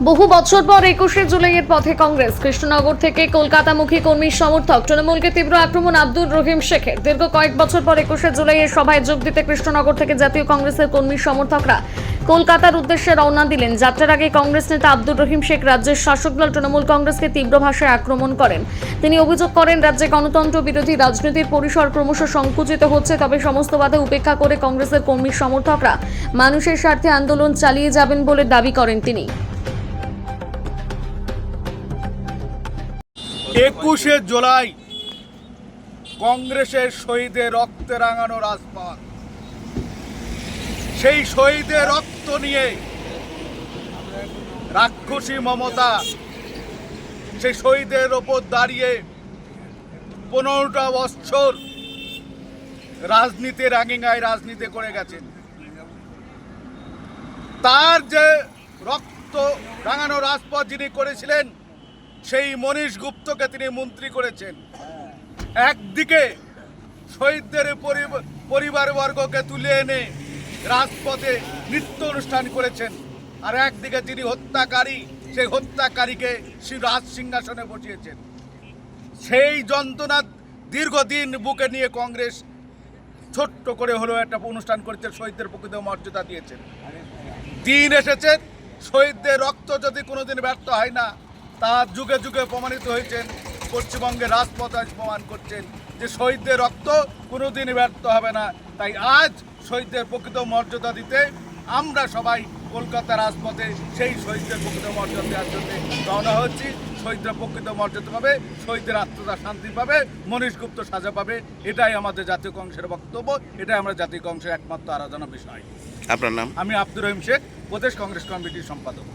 বহু বছর পর 21শে জুলাইয়ের পথে কংগ্রেস। কৃষ্ণনগর থেকে কলকাতামুখী কর্মী সমর্থক তৃণমূলকে তীব্র আক্রমণ আব্দুর রহিম শেখের। দীর্ঘ কয়েক বছর পর 21শে জুলাইয়ের সভায় যোগ দিতে কৃষ্ণনগর থেকে জাতীয় কংগ্রেসের কর্মী সমর্থকরা কলকাতার উদ্দেশ্যে রওনা দিলেন। যাত্রার আগে কংগ্রেস নেতা আব্দুর রহিম শেখ রাজ্যের শাসক দল তৃণমূল কংগ্রেসকে তীব্র ভাষায় আক্রমণ করেন। তিনি অভিযোগ করেন, রাজ্যে গণতন্ত্র বিরোধী রাজনীতির পরিসর ক্রমশ সংকুচিত হচ্ছে। তবে সমস্ত বাধা উপেক্ষা করে কংগ্রেসের কর্মী সমর্থকরা মানুষের স্বার্থে আন্দোলন চালিয়ে যাবেন বলে দাবি করেন তিনি। 21শে জুলাই কংগ্রেসের শহীদের রক্তে রাঙানো রাজপথ। সেই শহীদের রক্ত নিয়ে রাক্ষসী মমতা সেই শহীদের ওপর দাঁড়িয়ে 15টা বছর রাজনীতির রাঙিঙ্গায় রাজনীতি করে গেছেন। তার যে রক্ত রাঙানো রাজপথ যিনি করেছিলেন, সেই মনীষ গুপ্তকে তিনি মন্ত্রী করেছেন। একদিকে শহীদদের পরিবারবর্গকে তুলে এনে রাজপথে নৃত্য অনুষ্ঠান করেছেন, আর একদিকে যিনি হত্যাকারী, সেই হত্যাকারীকে রাজ সিংহাসনে বসিয়েছেন। সেই যন্ত্রণা দীর্ঘদিন বুকে নিয়ে কংগ্রেস ছোট্ট করে হলেও একটা অনুষ্ঠান করেছে, শহীদদের প্রকৃত মর্যাদা দিয়েছেন। দিন এসেছে, শহীদদের রক্ত যদি কোনোদিন ব্যর্থ হয় না, তা যুগে যুগে প্রমাণিত হয়েছেন। পশ্চিমবঙ্গের রাজপথ আজ প্রমাণ করছেন যে শহীদদের রক্ত কোনোদিন ব্যর্থ হবে না। তাই আজ শহীদদের প্রকৃত মর্যাদা দিতে আমরা সবাই কলকাতা রাজপথে সেই শহীদদের প্রকৃত মর্যাদা দেওয়ার জন্য রওনা হচ্ছি। শহীদরা প্রকৃত মর্যাদা পাবে, শহীদদের আত্মদা শান্তি পাবে, মনীষ গুপ্ত সাজা পাবে। এটাই আমাদের জাতীয় কংগ্রেসের বক্তব্য, এটাই আমরা জাতীয় কংগ্রেসের একমাত্র আরাধনা বিষয়। আপনার নাম? আমি আব্দুর রহিম শেখ, প্রদেশ কংগ্রেস কমিটির সম্পাদক।